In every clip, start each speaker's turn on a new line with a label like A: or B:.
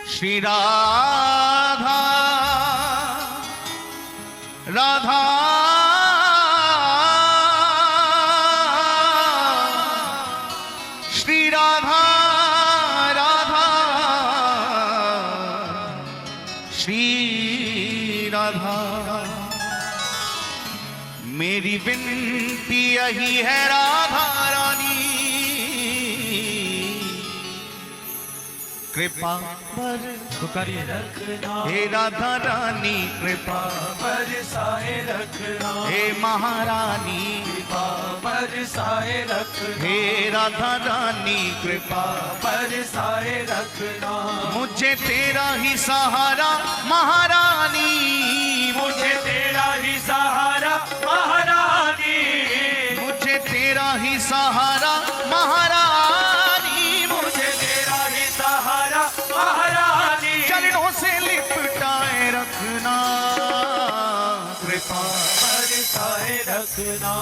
A: श्री राधा राधा श्री राधा राधा श्री राधा। मेरी विनती यही है राधा रानी, कृपा पर
B: पुकारिए रखना,
A: हे राधा रानी कृपा
B: बरसाए रखना,
A: हे महारानी
B: कृपा बरसाए रखना,
A: हे राधा रानी कृपा
B: बरसाए रखना।
A: मुझे तेरा ही सहारा महारानी,
B: मुझे तेरा ही सहारा महारानी,
A: मुझे तेरा ही सहारा महारानी,
B: मुझे तेरा ही सहारा महारानी।
A: चरणों से लिपटाए रखना, कृपा
B: बरसाए रखना,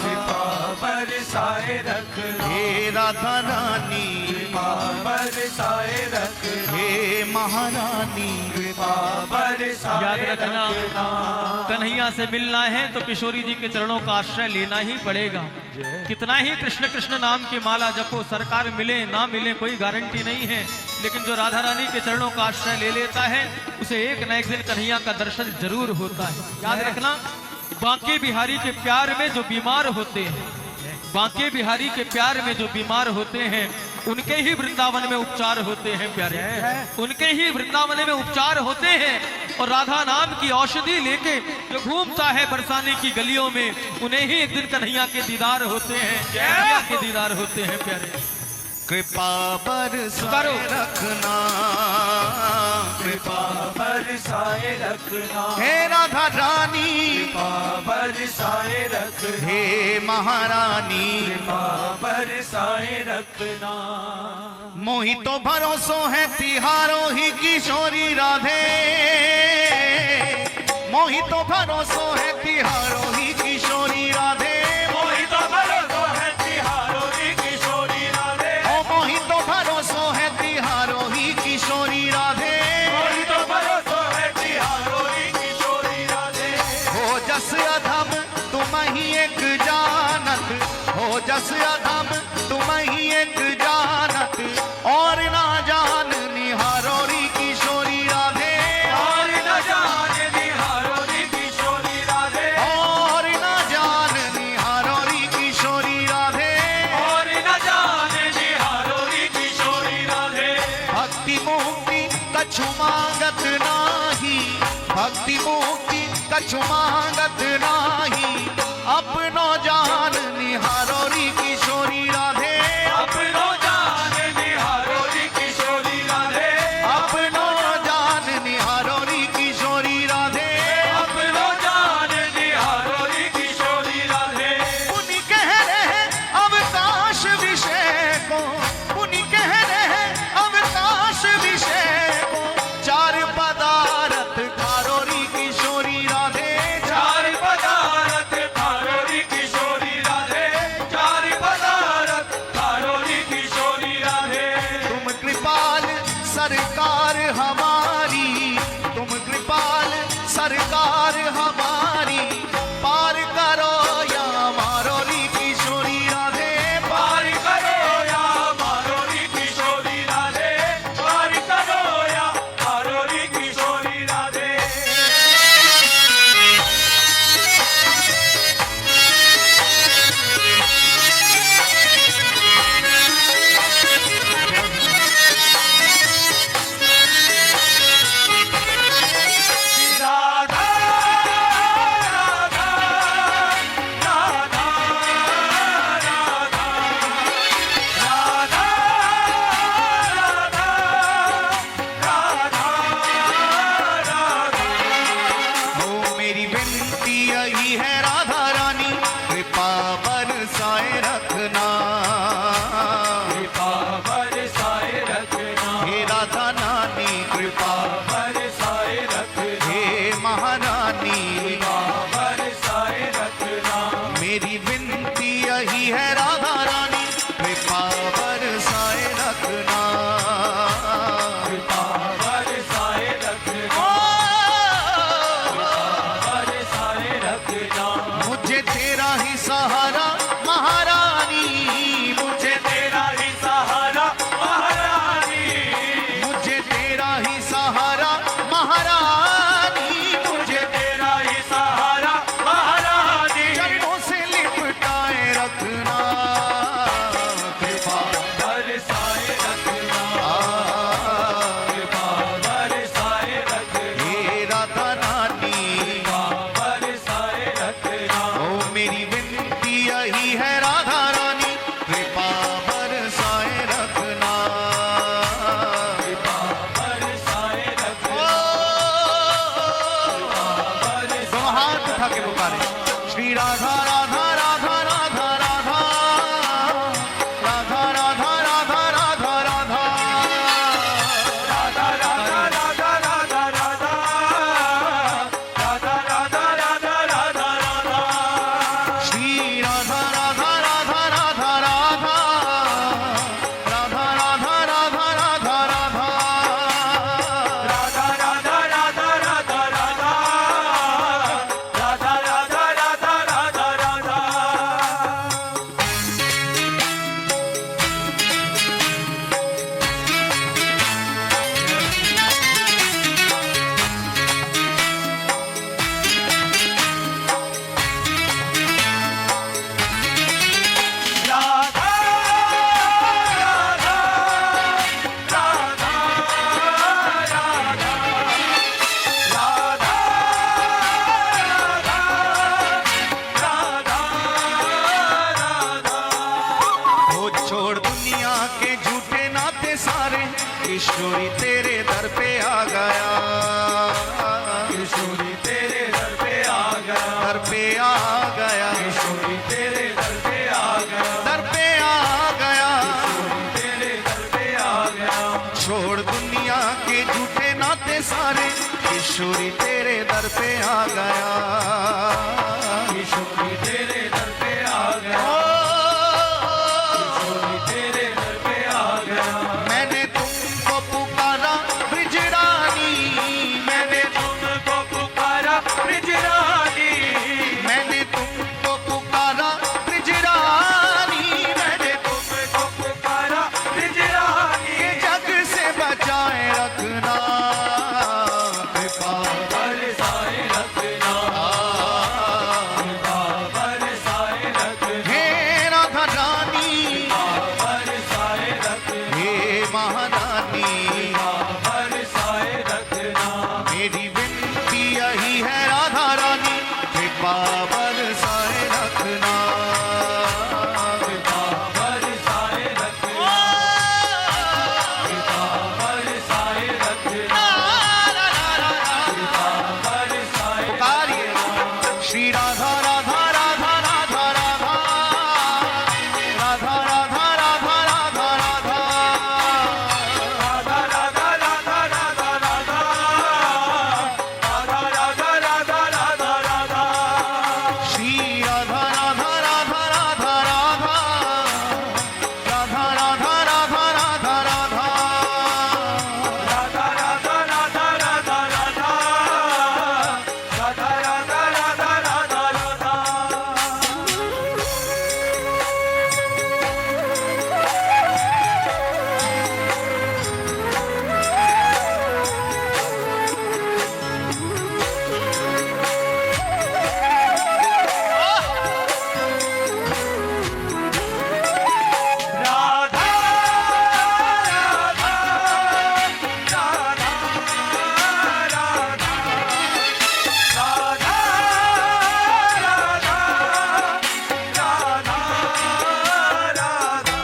B: कृपा बरसाए रखना,
A: हे राधा रानी
B: कृपा बरसाए रखना,
A: हे महारानी
B: कृपा बरसाए
C: याद रखना,
B: रखना।
C: कन्हैया से मिलना है तो किशोरी जी के चरणों का आश्रय लेना ही पड़ेगा। कितना ही कृष्ण कृष्ण नाम की माला जपो, सरकार मिले ना मिले कोई गारंटी नहीं है, लेकिन जो राधा रानी के चरणों का आश्रय ले लेता है उसे एक न एक दिन कन्हैया का दर्शन जरूर होता है। याद रखना, बांके बिहारी के प्यार में जो बीमार होते हैं, बांके बिहारी के प्यार में जो बीमार होते हैं उनके ही वृंदावन में उपचार होते हैं प्यारे, उनके ही वृंदावन में उपचार होते हैं। और राधा नाम की औषधि लेके जो घूमता है बरसाने की गलियों में, उन्हें ही एक दिन कन्हैया के दीदार होते हैं, कन्हैया के दीदार होते हैं प्यारे।
A: कृपा बरसाए रखना,
B: कृपा बरसाए रखना,
A: हे राधा रानी
B: कृपा बरसाए रखना,
A: हे महारानी
B: कृपा बरसाए रखना।
A: मोहि तो भरोसो है तिहारो ही किशोरी राधे, मोहि तो भरोसो है तिहारो ही किशोरी राधे,
B: मोहि तो भरोसो है तिहारो ही किशोरी राधे,
A: ओ मोहि तो भरोसो है तिहारो ही किशोरी राधे,
B: मोहि तो भरोसो है तिहारो ही किशोरी राधे।
A: हो जस अधम तुम ही एक जानत, हो जस अधम तुम ही एक जानत, और ना जान निहारो री किशोरी राधे,
B: और न जाने निहारो री किशोरी राधे,
A: और ना जान निहारो री किशोरी राधे।
B: और न जाने निहारो री किशोरी राधे।
A: भक्ति मुक्ति कछु मांगत नाही, भक्ति मुक्ति कछु मांगत नाही, अपनो जान निहारो री किशोरी राधे,
B: अपनो जान निहारो री किशोरी राधे,
A: अपनो जान निहारो री किशोरी राधे।
B: अपनो जान निहारो री किशोरी राधे।
A: मुनि कह रहे अवकाश विषय को, मुनि कह रहे अवकाश विषय को, चार पदार्थ खारो री किशोरी राधे,
B: चार पदार्थ खारो री किशोरी राधे, चार पदार्थ खारो री किशोरी राधे।
A: तुम कृपाल सरकार हमारी, तुम कृपाल सरकार हमारी, पार करो या मारो री किशोरी राधे,
B: पार करो या मारो री किशोरी राधे, पार करो या मारो री किशोरी राधे।
A: किशोरी तेरे दर पे आ गया,
B: किशोरी तेरे दर पे आ गया,
A: दर पे आ गया,
B: किशोरी तेरे दर पे आ गया,
A: दर पे आ गया।
B: तेरे दर पे आ गया।
A: छोड़ दुनिया के झूठे नाते सारे, किशोरी तेरे दर पे आ गया,
B: किशोरी तेरे दर पे आ गया, किशोरी तेरे दर पे आ गया।
A: मैंने तुमको पुकारा ब्रिजरानी, मैंने
B: तुमको पुकारा ब्रिजरानी,
A: मैंने तुमको पुकारा ब्रिजरानी, मैंने
B: तुमको पुकारा ब्रिजरानी।
A: ये जग से बचाए रखना, कृपा
B: बरसाए रखना, बरसाए रखना,
A: हे राधा रानी,
B: बरसाए रखना,
A: हे महारानी,
B: बरसाए रखना।
A: मेरी विनती यही है राधा रानी, कृपा बरसाए रखना,
B: बरसाए रखना, बरसाए रखना, बरसाए।
A: पुकारिए श्री राधा राधा राधा राधा राधा, राधा राधा राधा राधा राधा,
B: राधा राधा राधा राधा राधा, राधा राधा राधा राधा राधा,
A: श्री राधा राधा राधा राधा राधा, राधा राधा राधा राधा राधा,
B: राधा राधा राधा राधा राधा, राधा राधा राधा राधा राधा। राधा राधा राधा राधा, राधा राधा राधा।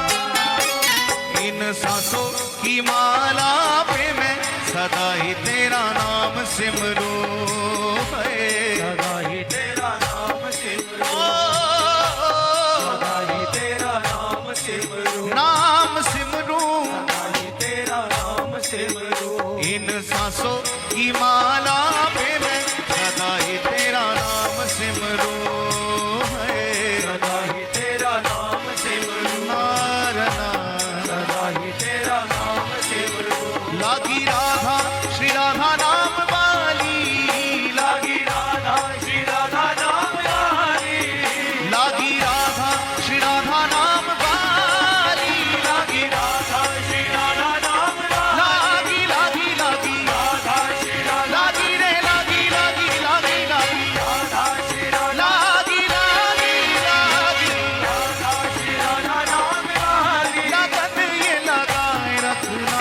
A: इन सांसों की माला पे मैं सदा ही तेरा नाम सिमरू,
B: सदा ही तेरा नाम सिमरू, सदा ही तेरा नाम सिमरू,
A: नाम सिमरू,
B: सदा ही तेरा नाम सिमरू।
A: इन सांसों की माला पे मैं सदा ही तेरा नाम सिमरू,
B: सदा ही तेरा नाम सिमरू,
A: नारना
B: सदा ही तेरा नाम सिमरू।
A: लागी राधा श्री राधा नाम वाली,
B: लागी राधा श्री राधा नाम वाली,
A: लागी राधा श्री राधा नाम वाली,
B: लागी राधा श्री राधा नाम वाली,
A: लागी लागी लागी
B: राधा श्री राधा,
A: लागी रे लागी लागी लागी लागी,
B: राधा श्री राधा,
A: लागी लागी लागी,
B: राधा श्री राधा नाम वाली।
A: लगन ये लगाए रखना,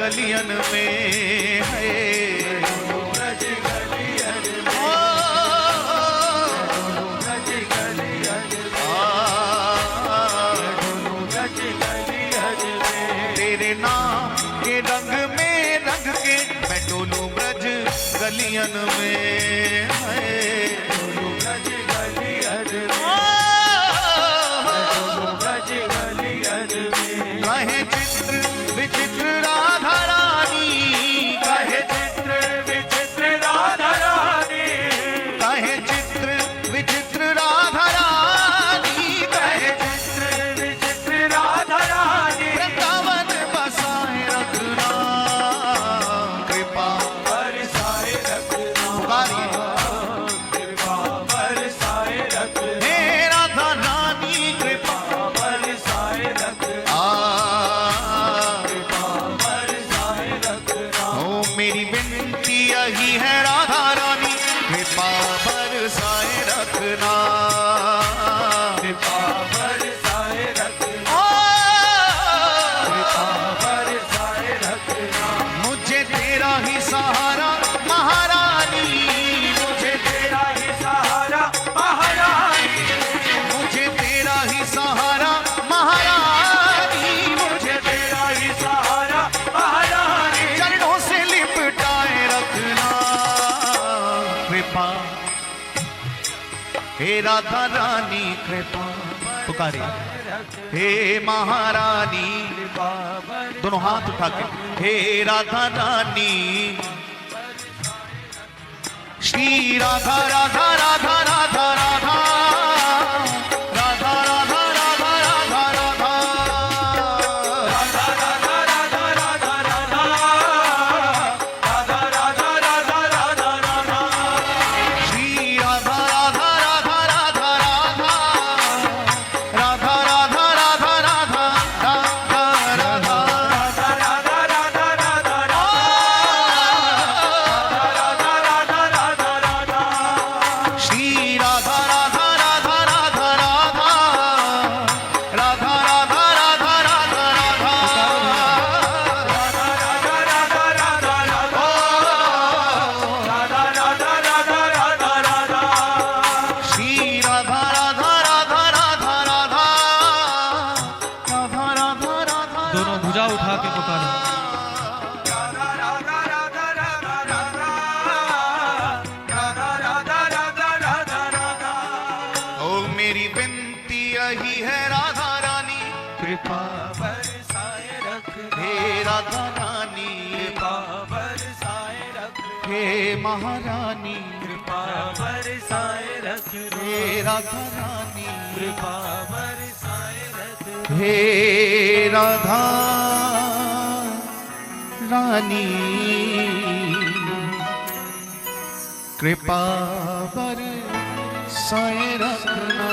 A: गलियन में है।
B: ब्रज गलियन में,
A: ओ,
B: ब्रज गलियन में, ब्रज गलियन में।
A: तेरे नाम के रंग में रंग के मैं डोलूं ब्रज गलियन में है।
B: ब्रज गलियन में, ब्रज गलियन में।
A: कहे चित्र विचित्र राधा रानी,
B: कहे चित्र विचित्र राधा रानी,
A: कहे चित्र विचित्र राधा रानी,
B: कहे चित्र विचित्र राधा रानी।
A: वृंदावन बसाए रखना कृपा
B: बरसाए रखना,
A: पुकारिए।
B: कृपा बरसाए रखना,
A: हे राधा रानी कृपा
B: बरसाए रखना, कृपा बरसाए रखना।
A: ओ मेरी विनती यही है राधा रानी कृपा बरसाए रखना।
B: कृपा बरसाए रखना,
A: ओ,
B: कृपा बरसाए रखना।
A: मुझे तेरा ही सहारा महारानी, मुझे
B: तेरा ही सहारा महारानी,
A: मुझे तेरा ही सहारा महारानी,
B: मुझे तेरा ही सहारा महारानी।
A: चरणों से लिपटाए रखना कृपा। हे राधा रानी कृपा पुकारिए। हे महारानी,
B: कृपा
A: दोनों हाथ उठा के हे राधा रानी। श्री राधा राधा राधा राधा राधा राधा राधा राधा राधा राधा श्री राधा राधा राधा राधा राधा राधा राधा राधा राधा श्री राधा राधा राधा राधा राधा राधा राधा राधा राधा श्री राधा राधा राधा राधा राधा राधा राधा राधा।
C: दोनों भुजा उठा के पुकारो।
A: ओ मेरी विनती यही है राधा रानी
B: कृपा बरसाए रख,
A: हे राधा रानी
B: कृपा बरसाए रख,
A: हे महारानी
B: कृपा बरसाए रख,
A: हे राधा रानी
B: कृपा बरसाए रख।
A: हे राधा रानी कृपा बरसाए रखना।